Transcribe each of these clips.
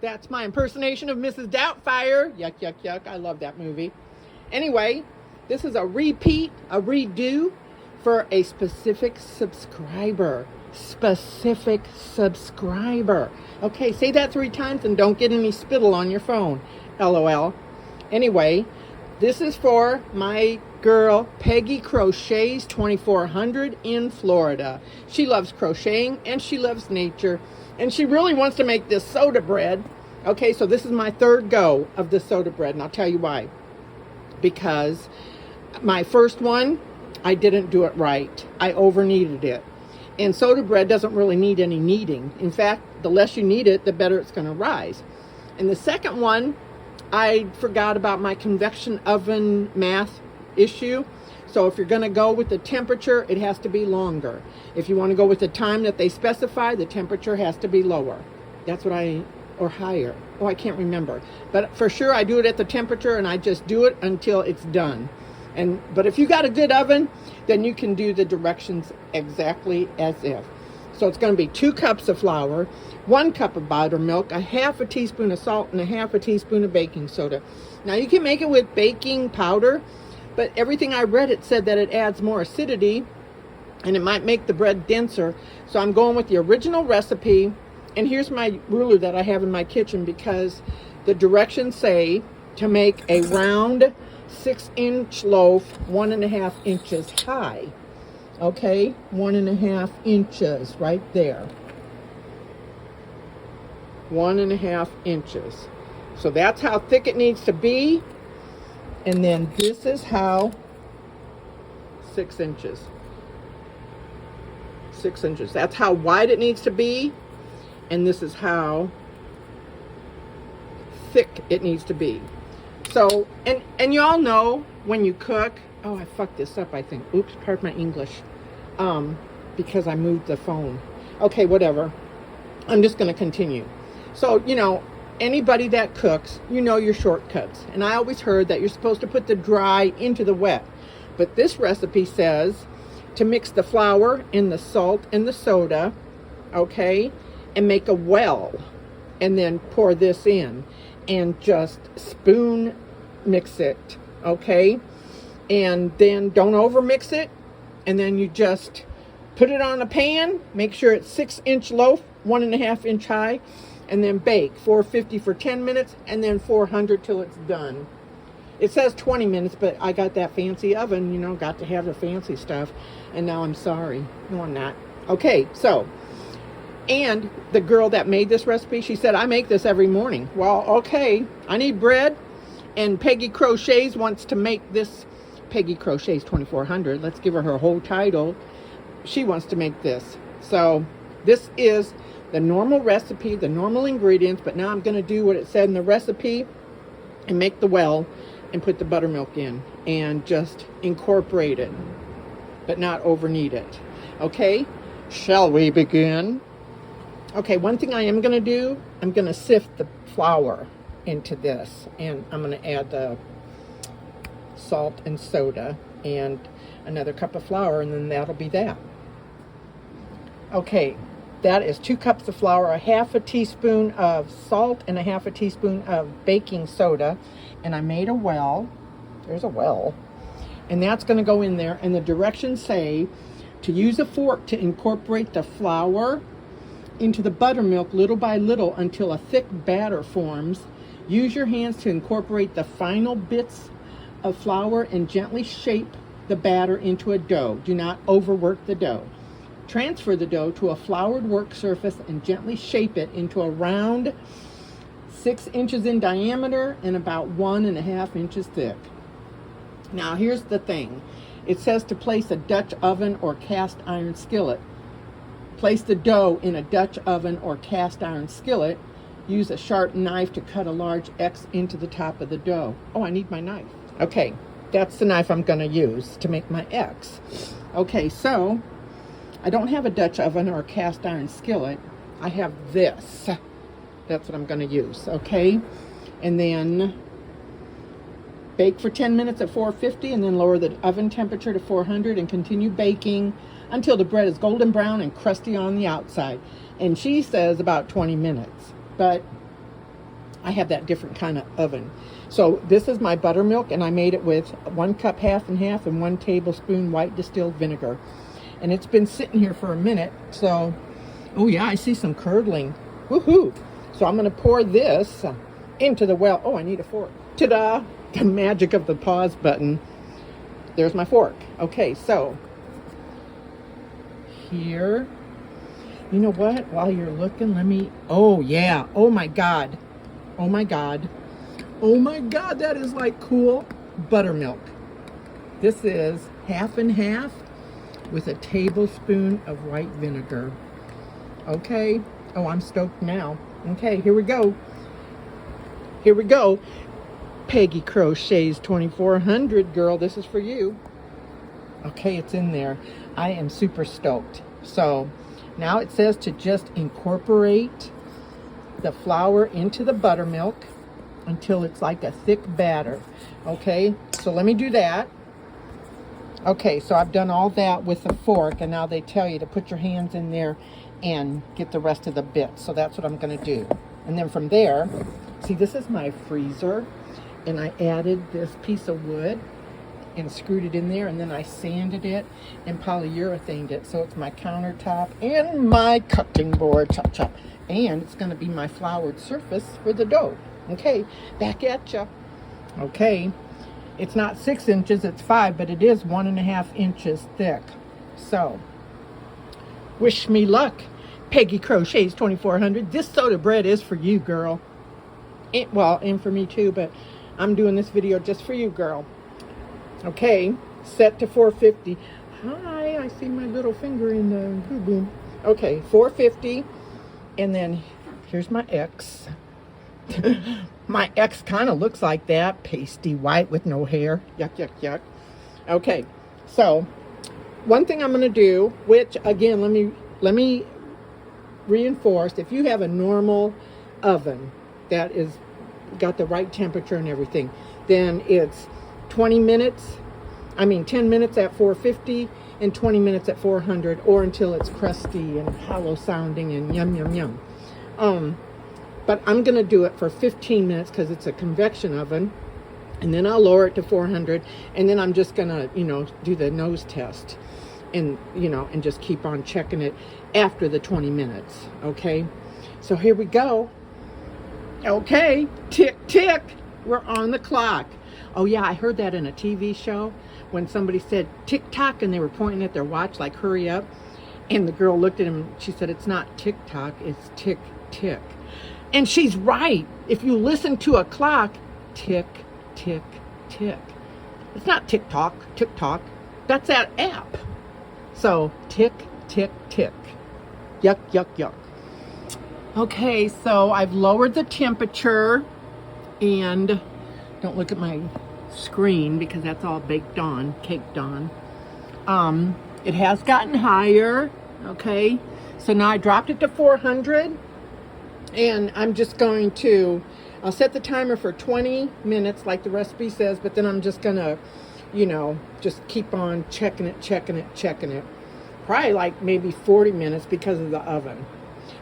That's my impersonation of Mrs. Doubtfire. Yuck, yuck, yuck. I love that movie. Anyway, this is a repeat, a redo for a specific subscriber. Specific subscriber. Okay, say that 3 times and don't get any spittle on your phone. LOL. Anyway, this is for my girl Peggy Crochets 2400 in Florida. She loves crocheting and she loves nature, and she really wants to make this soda bread. Okay, so this is my 3rd go of the soda bread, and I'll tell you why. Because my first one, I didn't do it right. I over kneaded it. And soda bread doesn't really need any kneading. In fact, the less you knead it, the better it's going to rise. And the second one, I forgot about my convection oven math issue. So if you're going to go with the temperature, it has to be longer. If you want to go with the time that they specify, the temperature has to be lower. That's what or higher. Oh, I can't remember. But for sure, I do it at the temperature, and I just do it until it's done. But if you got a good oven, then you can do the directions exactly as if. So it's going to be 2 cups of flour, 1 cup of buttermilk, a half a teaspoon of salt, and a half a teaspoon of baking soda. Now you can make it with baking powder, but everything I read, it said that it adds more acidity and it might make the bread denser. So I'm going with the original recipe. And here's my ruler that I have in my kitchen, because the directions say to make a round 6-inch loaf 1.5 inches high. Okay, 1.5 inches right there. 1.5 inches. So that's how thick it needs to be. And then this is how 6 inches. 6 inches. That's how wide it needs to be. And this is how thick it needs to be. So, and you all know when you cook, oh, I fucked this up, I think. Oops, pardon my English. Because I moved the phone. Okay, whatever. I'm just going to continue. So, you know, anybody that cooks, you know your shortcuts. And I always heard that you're supposed to put the dry into the wet. But this recipe says to mix the flour and the salt and the soda, okay, and make a well. And then pour this in. And just spoon mix it, okay? And then don't over mix it. And then you just put it on a pan. Make sure it's 6-inch loaf, 1.5 inch high. And then bake 450 for 10 minutes. And then 400 till it's done. It says 20 minutes, but I got that fancy oven, you know, got to have the fancy stuff. And now I'm sorry. No, I'm not. Okay, so... And the girl that made this recipe, she said, I make this every morning. Well, okay, I need bread. And Peggy Crochets wants to make this. Peggy Crochets 2400. Let's give her whole title. She wants to make this. So this is the normal recipe, the normal ingredients. But now I'm going to do what it said in the recipe and make the well and put the buttermilk in. And just incorporate it. But not over knead it. Okay, shall we begin? Okay, one thing I am going to do, I'm going to sift the flour into this. And I'm going to add the salt and soda and another cup of flour, and then that'll be that. Okay, that is 2 cups of flour, a half a teaspoon of salt, and a half a teaspoon of baking soda. And I made a well. There's a well. And that's going to go in there. And the directions say to use a fork to incorporate the flour into the buttermilk little by little until a thick batter forms. Use your hands to incorporate the final bits of flour and gently shape the batter into a dough. Do not overwork the dough. Transfer the dough to a floured work surface and gently shape it into a round 6 inches in diameter and about 1.5 inches thick. Now here's the thing. It says to place a Dutch oven or cast iron skillet. Place the dough in a Dutch oven or cast iron skillet. Use a sharp knife to cut a large X into the top of the dough. Oh, I need my knife. Okay, that's the knife I'm going to use to make my X. Okay, so I don't have a Dutch oven or a cast iron skillet. I have this. That's what I'm going to use, okay? And then bake for 10 minutes at 450 and then lower the oven temperature to 400 and continue baking until the bread is golden brown and crusty on the outside. And she says about 20 minutes. But I have that different kind of oven. So this is my buttermilk, and I made it with 1 cup half and half and 1 tablespoon white distilled vinegar. And it's been sitting here for a minute. So, oh yeah, I see some curdling. Woohoo! So I'm going to pour this into the well. Oh, I need a fork. Ta-da! The magic of the pause button. There's my fork. Okay, so here. You know what? While you're looking, let me... Oh, yeah. Oh, my God. Oh, my God. Oh, my God. That is like cool buttermilk. This is half and half with a tablespoon of white vinegar. Okay. Oh, I'm stoked now. Okay, here we go. Here we go. Peggy Crochet's 2400, girl. This is for you. Okay, it's in there. I am super stoked. So now it says to just incorporate the flour into the buttermilk until it's like a thick batter. Okay, so let me do that. Okay, so I've done all that with a fork, and now they tell you to put your hands in there and get the rest of the bits. So that's what I'm going to do. And then from there, see, this is my freezer, and I added this piece of wood and screwed it in there, and then I sanded it and polyurethaned it. So it's my countertop and my cutting board, chop chop. And it's going to be my floured surface for the dough. Okay, back at ya. Okay, it's not 6 inches, it's 5, but it is 1.5 inches thick. So, wish me luck, Peggy Crochet's 2400. This soda bread is for you, girl. Well, and for me too, but I'm doing this video just for you, girl. Okay, set to 450. Hi, I see my little finger in the boom. Okay, 450, and then here's my X. My X kind of looks like that, pasty white with no hair. Yuck, yuck, yuck. Okay, so one thing I'm going to do, which again, let me reinforce, if you have a normal oven that is got the right temperature and everything, then it's 10 minutes at 450 and 20 minutes at 400, or until it's crusty and hollow sounding and yum, yum, yum. But I'm going to do it for 15 minutes because it's a convection oven, and then I'll lower it to 400, and then I'm just going to, do the nose test and, and just keep on checking it after the 20 minutes. Okay. So here we go. Okay. Tick, tick. We're on the clock. Oh yeah, I heard that in a TV show when somebody said tick-tock and they were pointing at their watch like hurry up, and the girl looked at him, she said, it's not tick-tock, it's tick-tick. And she's right. If you listen to a clock, tick, tick, tick. It's not tick-tock, tick-tock. That's that app. So tick, tick, tick. Yuck, yuck, yuck. Okay, so I've lowered the temperature, and don't look at my screen because that's all baked on, caked on. It has gotten higher. Okay, so now I dropped it to 400, and I'm just going to, I'll set the timer for 20 minutes like the recipe says, but then I'm just gonna, just keep on checking it. Probably like maybe 40 minutes because of the oven.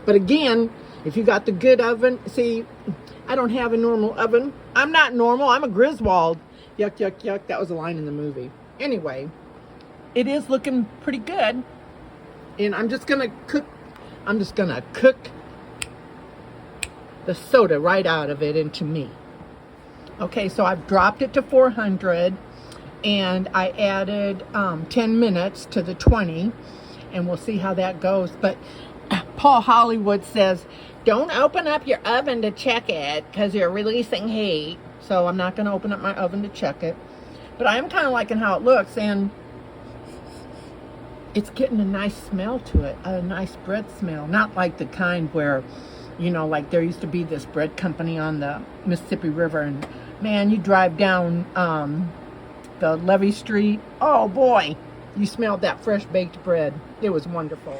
But again, if you got the good oven, see, I don't have a normal oven. I'm not normal, I'm a Griswold. Yuck, yuck, yuck. That was a line in the movie. Anyway, it is looking pretty good. And I'm just gonna cook the soda right out of it into me. Okay, so I've dropped it to 400, and I added 10 minutes to the 20, and we'll see how that goes. But Paul Hollywood says, don't open up your oven to check it because you're releasing heat. So I'm not going to open up my oven to check it. But I am kind of liking how it looks, and it's getting a nice smell to it, a nice bread smell. Not like the kind where, like there used to be this bread company on the Mississippi River, and man, you drive down the Levee Street, oh boy, you smelled that fresh baked bread. It was wonderful.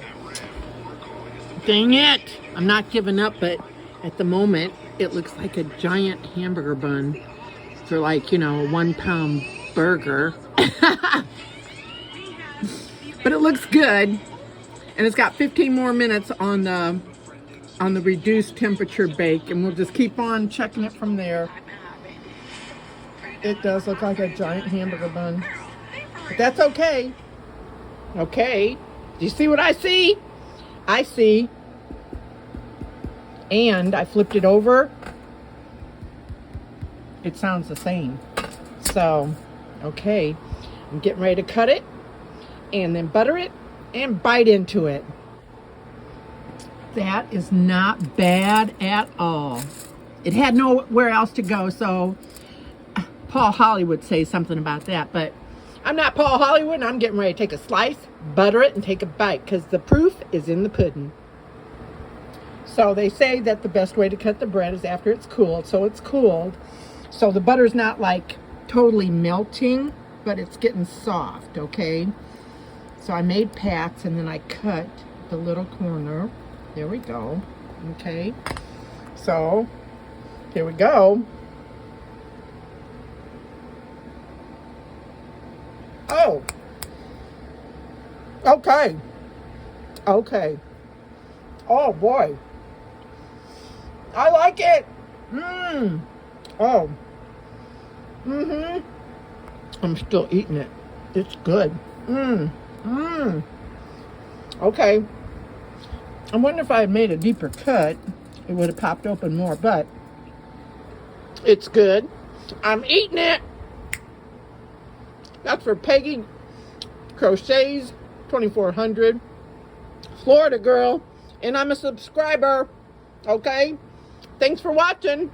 Dang it, I'm not giving up, but at the moment it looks like a giant hamburger bun for like, a 1 pound burger. But it looks good, and it's got 15 more minutes on the on the reduced temperature bake, and we'll just keep on checking it from there. It does look like a giant hamburger bun, but that's okay. Okay, do you see what I see? I see. And I flipped it over. It sounds the same. So, okay, I'm getting ready to cut it and then butter it and bite into it. That is not bad at all. It had nowhere else to go, so Paul Hollywood would say something about that, but I'm not Paul Hollywood, and I'm getting ready to take a slice, butter it, and take a bite, because the proof is in the pudding. So they say that the best way to cut the bread is after it's cooled, so it's cooled. So the butter's not like totally melting, but it's getting soft, okay? So I made pats, and then I cut the little corner. There we go, okay? So, here we go. Oh, okay, okay. Oh boy, I like it. Oh, I'm still eating it. It's good. Okay. I wonder if I had made a deeper cut, it would have popped open more, but it's good. I'm eating it. That's for Peggy Crochets 2400, Florida girl, and I'm a subscriber. Okay, thanks for watching.